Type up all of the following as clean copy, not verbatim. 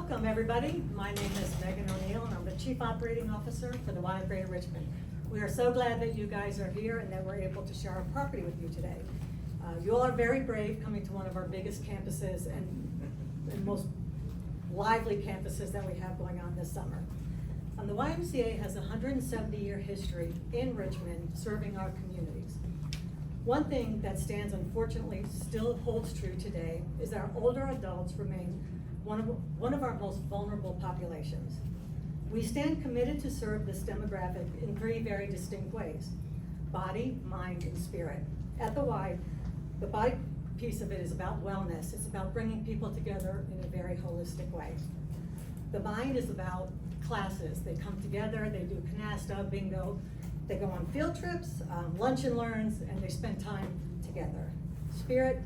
Welcome, everybody. My name is Megan O'Neill, and I'm the Chief Operating Officer for the Y of Greater Richmond. We are so glad that you guys are here and that we're able to share our property with you today. You all are very brave coming to one of our biggest campuses and most lively campuses that we have going on this summer. The YMCA has a 170-year history in Richmond serving our communities. One thing that stands, unfortunately, still holds true today is that our older adults remain one of our most vulnerable populations. We stand committed to serve this demographic in three very distinct ways: body, mind, and spirit. At the Y, the body piece of it is about wellness. It's about bringing people together in a very holistic way. The mind is about classes. They come together, they do canasta, bingo, they go on field trips, lunch and learns, and they spend time together. Spirit,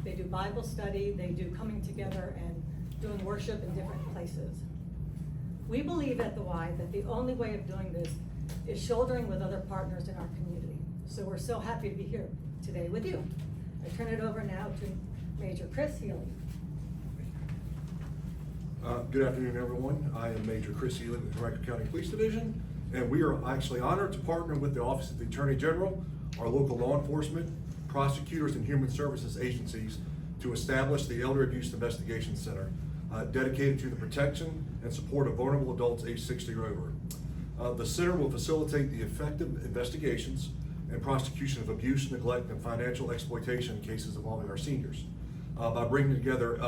they do Bible study, they do coming together and doing worship in different places. We believe at the Y that the only way of doing this is shouldering with other partners in our community. So we're so happy to be here today with you. I turn it over now to Major Chris Healy. Good afternoon, everyone. I am Major Chris Healy with the Henrico County Police Division, and we are actually honored to partner with the Office of the Attorney General, our local law enforcement, prosecutors, and human services agencies to establish the Elder Abuse Investigation Center, dedicated to the protection and support of vulnerable adults aged 60 or over. The center will facilitate the effective investigations and prosecution of abuse, neglect, and financial exploitation cases involving our seniors by bringing together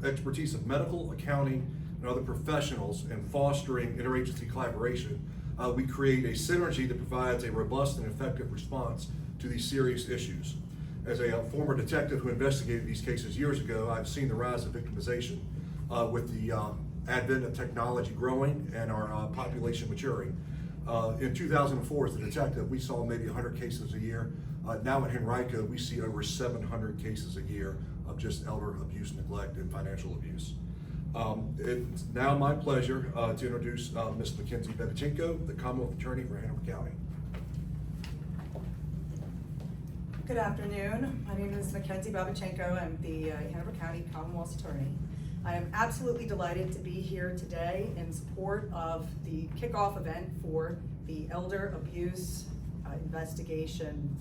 expertise of medical, accounting, and other professionals and fostering interagency collaboration. We create a synergy that provides a robust and effective response to these serious issues. As a former detective who investigated these cases years ago, I've seen the rise of victimization with the advent of technology growing and our population maturing. In 2004, as a detective, we saw maybe 100 cases a year. Now at Henrico, we see over 700 cases a year of just elder abuse, neglect, and financial abuse. It's now my pleasure to introduce Ms. Mackenzie Babichenko, the Commonwealth Attorney for Hanover County. Good afternoon. My name is Mackenzie Babichenko. I'm the Hanover County Commonwealth Attorney. I am absolutely delighted to be here today in support of the kickoff event for the Elder Abuse Investigation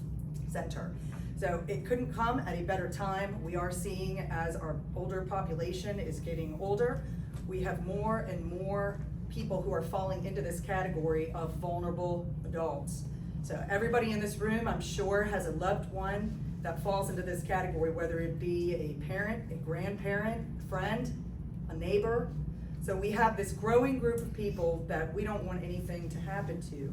Center. So it couldn't come at a better time. We are seeing, as our older population is getting older, we have more and more people who are falling into this category of vulnerable adults. So everybody in this room, I'm sure, has a loved one that falls into this category, whether it be a parent, a grandparent, friend, a neighbor. So we have this growing group of people that we don't want anything to happen to.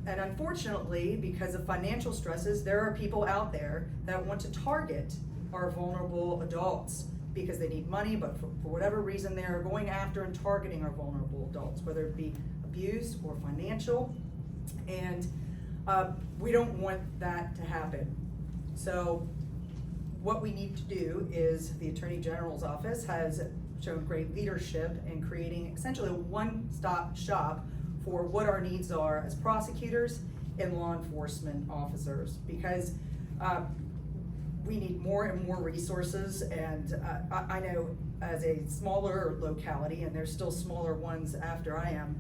And unfortunately, because of financial stresses, there are people out there that want to target our vulnerable adults because they need money, but for whatever reason, they're going after and targeting our vulnerable adults, whether it be abuse or financial. And we don't want that to happen. So what we need to do is the Attorney General's office has shown great leadership in creating essentially a one-stop shop for what our needs are as prosecutors and law enforcement officers, because we need more and more resources. And I know as a smaller locality, and there's still smaller ones after I am,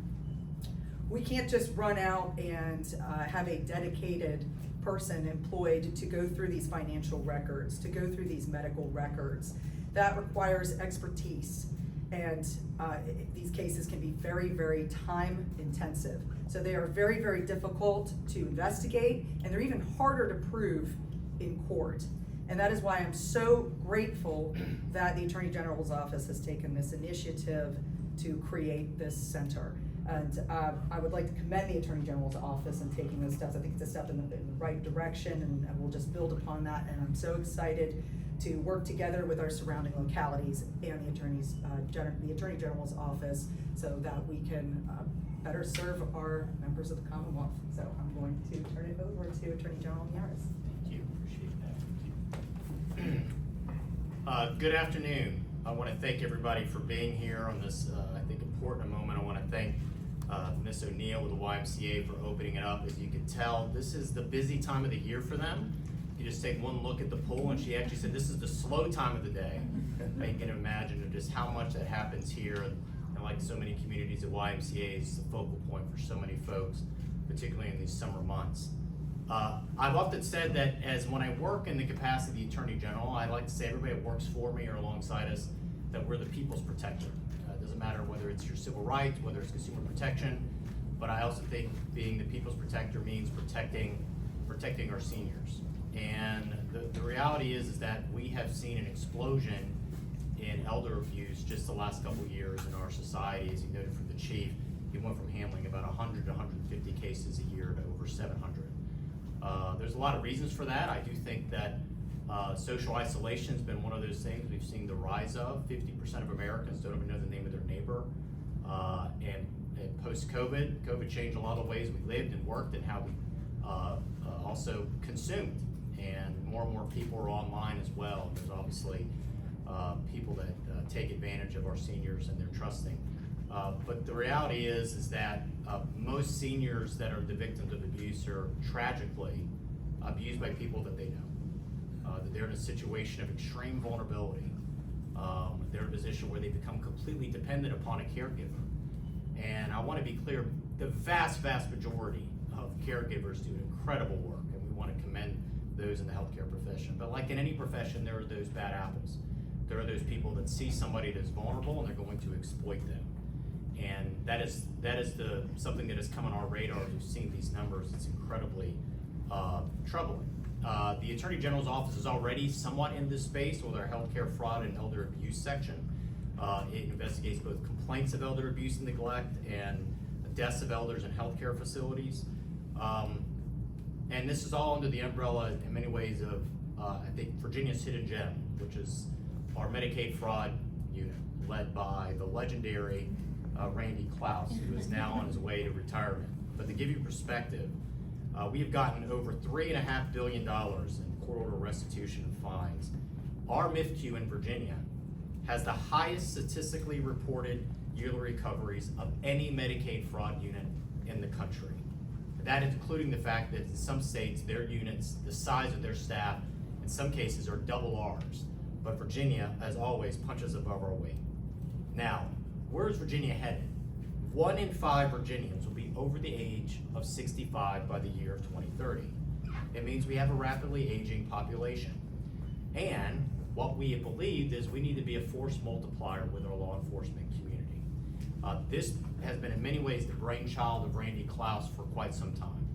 we can't just run out and have a dedicated person employed to go through these financial records, to go through these medical records. That requires expertise. And these cases can be very, very time intensive. So they are very, very difficult to investigate, and they're even harder to prove in court. And that is why I'm so grateful that the Attorney General's office has taken this initiative to create this center. And I would like to commend the Attorney General's office in taking those steps. I think it's a step in the right direction, and we'll just build upon that. And I'm so excited to work together with our surrounding localities and the Attorney General's office so that we can better serve our members of the Commonwealth. So I'm going to turn it over to Attorney General Miyares. Thank you, appreciate that. Good afternoon. I want to thank everybody for being here on this, I think, important moment. I want to thank Ms. O'Neill with the YMCA for opening it up. As you can tell, this is the busy time of the year for them. you just take one look at the pool, and she actually said this is the slow time of the day. You can imagine just how much that happens here, and like so many communities, the YMCA is the focal point for so many folks, particularly in these summer months. I've often said that as when I work in the capacity of the Attorney General, I like to say everybody that works for me or alongside us, that we're the people's protector. It doesn't matter whether it's your civil rights, whether it's consumer protection, but I also think being the people's protector means protecting our seniors. And the reality is that we have seen an explosion in elder abuse just the last couple of years in our society. As you noted from the chief, he went from handling about 100 to 150 cases a year to over 700. There's a lot of reasons for that. I do think that social isolation has been one of those things we've seen the rise of. 50% of Americans don't even know the name of their neighbor. And post-COVID, COVID changed a lot of the ways we lived and worked and how we also consumed. And more people are online as well. There's obviously people that take advantage of our seniors and they're trusting. But the reality is that most seniors that are the victims of abuse are tragically abused by people that they know. That they're in a situation of extreme vulnerability. They're in a position where they become completely dependent upon a caregiver. And I want to be clear, the vast majority of caregivers do incredible work, and we want to commend those in the healthcare profession. But like in any profession, there are those bad apples. There are those people that see somebody that's vulnerable and they're going to exploit them. And that is something that has come on our radar. We've seen these numbers. It's incredibly troubling. The Attorney General's office is already somewhat in this space with our healthcare fraud and elder abuse section. It investigates both complaints of elder abuse and neglect and deaths of elders in healthcare facilities. And this is all under the umbrella in many ways of, I think, Virginia's hidden gem, which is our Medicaid fraud unit, led by the legendary Randy Klaus, who is now on his way to retirement. But to give you perspective, we have gotten over $3.5 billion in court order restitution and fines. Our MIFQ in Virginia has the highest statistically reported yearly recoveries of any Medicaid fraud unit in the country. That is including the fact that in some states, their units, the size of their staff, in some cases are double ours. But Virginia, as always, punches above our weight. Now, where is Virginia headed? 1 in 5 Virginians will be over the age of 65 by the year of 2030. It means we have a rapidly aging population. And what we have believed is we need to be a force multiplier with our law enforcement community. This has been in many ways the brainchild of Randy Klaus for quite some time.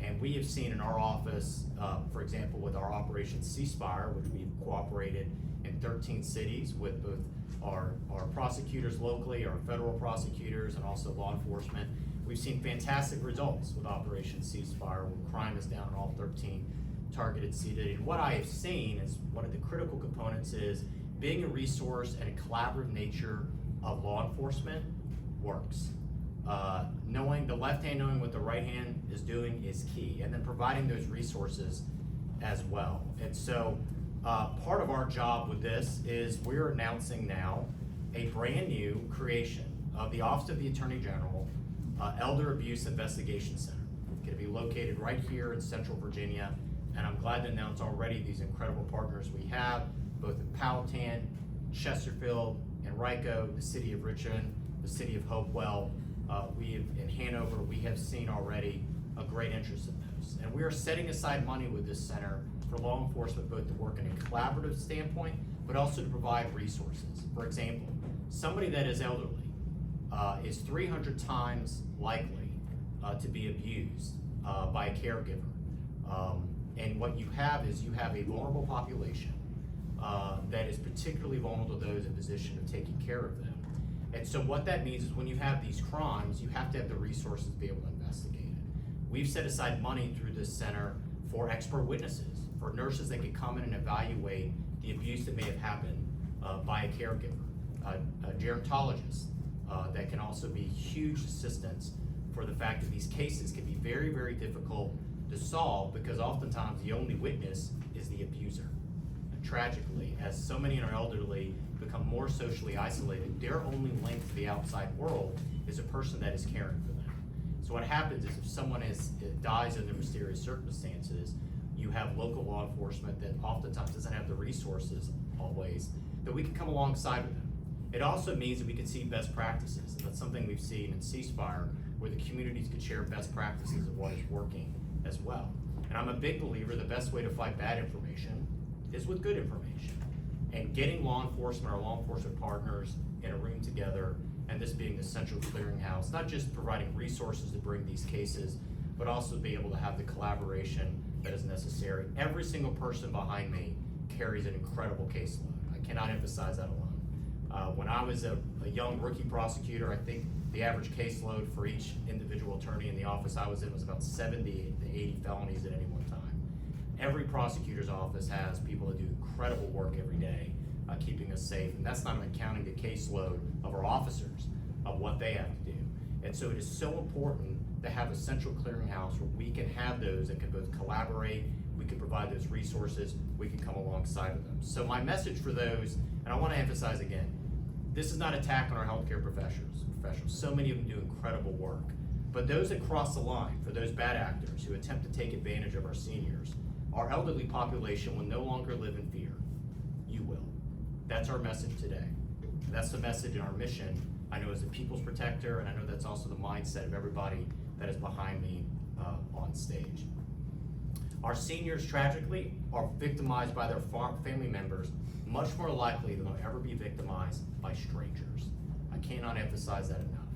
And we have seen in our office, for example, with our Operation Ceasefire, which we've cooperated in 13 cities with both our prosecutors locally, our federal prosecutors, and also law enforcement. We've seen fantastic results with Operation Ceasefire, where crime is down in all 13 targeted cities. And what I have seen is one of the critical components is being a resource and a collaborative nature of law enforcement works. Knowing the left hand, knowing what the right hand is doing is key, and then providing those resources as well. And so part of our job with this is we're announcing now a brand new creation of the Office of the Attorney General Elder Abuse Investigation Center. It's going to be located right here in Central Virginia, and I'm glad to announce already these incredible partners we have, both in Powhatan, Chesterfield, Henrico, the city of Richmond, the city of Hopewell. In Hanover, we have seen already a great interest in those. And we are setting aside money with this center for law enforcement, both to work in a collaborative standpoint, but also to provide resources. For example, somebody that is elderly is 300 times likely to be abused by a caregiver. And what you have is you have a vulnerable population that is particularly vulnerable to those in position of taking care of them. And so what that means is when you have these crimes, you have to have the resources to be able to investigate it. We've set aside money through this center for expert witnesses, for nurses that can come in and evaluate the abuse that may have happened by a caregiver, gerontologists that can also be huge assistance for the fact that these cases can be very, very difficult to solve because oftentimes the only witness is the abuser. And tragically, as so many in our elderly become more socially isolated, their only link to the outside world is a person that is caring for them. So what happens is if someone dies under mysterious circumstances, You have local law enforcement that oftentimes doesn't have the resources always, that we can come alongside with them. It also means that we can see best practices, and that's something we've seen in ceasefire, where the communities could share best practices of what is working as well. And I'm a big believer the best way to fight bad information is with good information. And getting law enforcement or law enforcement partners in a room together, and this being the central clearinghouse, not just providing resources to bring these cases, but also be able to have the collaboration that is necessary. Every single person behind me carries an incredible caseload. I cannot emphasize that alone. When I was a young rookie prosecutor, I think the average caseload for each individual attorney in the office I was in was about 70 to 80 felonies at any one time. Every prosecutor's office has people that do incredible work every day, keeping us safe, and that's not even counting the caseload of our officers, of what they have to do. And so it is so important to have a central clearinghouse where we can have those that can both collaborate, we can provide those resources, we can come alongside with them. So my message for those, and I want to emphasize again, this is not an attack on our healthcare professionals. So many of them do incredible work. But those that cross the line, for those bad actors who attempt to take advantage of our seniors, our elderly population will no longer live in fear. You will. That's our message today. That's the message in our mission. I know as a people's protector, and I know that's also the mindset of everybody that is behind me on stage. Our seniors, tragically, are victimized by their family members much more likely than they'll ever be victimized by strangers. I cannot emphasize that enough.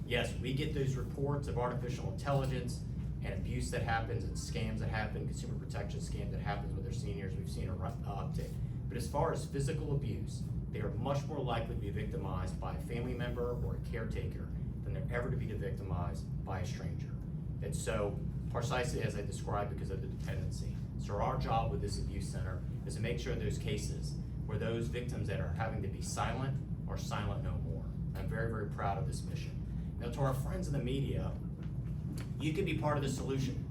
Yes, we get those reports of artificial intelligence and abuse that happens and scams that happen, consumer protection scams that happens with their seniors. We've seen a uptick. But as far as physical abuse, they are much more likely to be victimized by a family member or a caretaker than they're ever to be victimized by a stranger. And so, precisely as I described, because of the dependency. So our job with this abuse center is to make sure those cases where those victims that are having to be silent are silent no more. I'm very, very proud of this mission. Now, to our friends in the media, you can be part of the solution.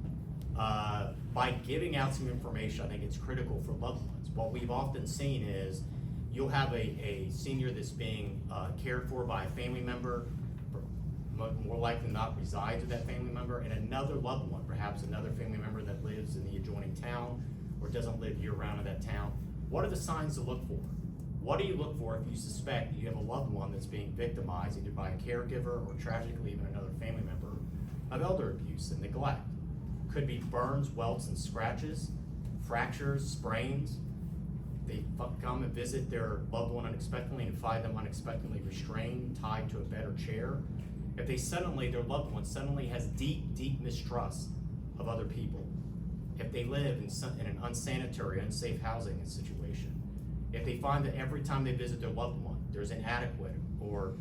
By giving out some information, I think it's critical for loved ones. What we've often seen is you'll have a senior that's being cared for by a family member, more likely than not resides with that family member, and another loved one, perhaps another family member that lives in the adjoining town or doesn't live year-round in that town. What are the signs to look for? What do you look for if you suspect you have a loved one that's being victimized either by a caregiver or tragically even another family member of elder abuse and neglect? Could be burns, welts, and scratches, fractures, sprains. They come and visit their loved one unexpectedly and find them unexpectedly restrained, tied to a bed or chair. If their loved one suddenly has deep, deep mistrust of other people. If they live in an unsanitary, unsafe housing situation. If they find that every time they visit their loved one, there's inadequate or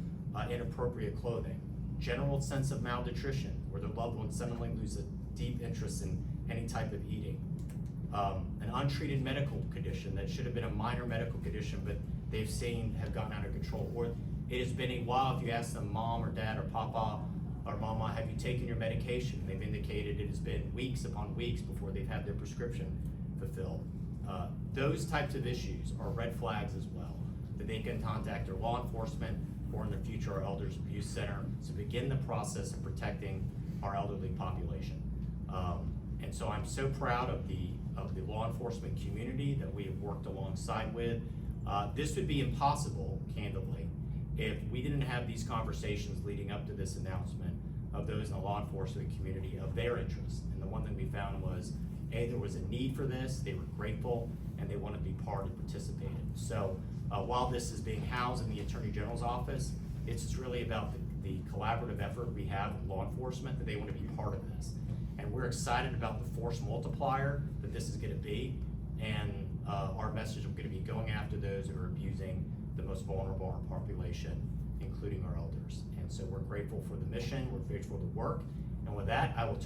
inappropriate clothing. General sense of malnutrition, where their loved one suddenly loses a deep interest in any type of eating. An untreated medical condition that should have been a minor medical condition, but they've seen have gotten out of control. Or it has been a while if you ask them, mom or dad or papa or mama, have you taken your medication? They've indicated it has been weeks upon weeks before they've had their prescription fulfilled. Those types of issues are red flags as well, that they can contact their law enforcement or in the future our Elders Abuse Center to begin the process of protecting our elderly population. And so I'm so proud of the law enforcement community that we have worked alongside with. This would be impossible, candidly, if we didn't have these conversations leading up to this announcement of those in the law enforcement community of their interest. And the one thing we found was, there was a need for this, they were grateful, and they wanted to be part and participate in. So while this is being housed in the Attorney General's office, it's just really about the collaborative effort we have with law enforcement, that they want to be part of this. And we're excited about the force multiplier that this is going to be, and our message is going to be going after those who are abusing the most vulnerable in our population, including our elders. And so we're grateful for the mission, we're grateful for the work, and with that, I will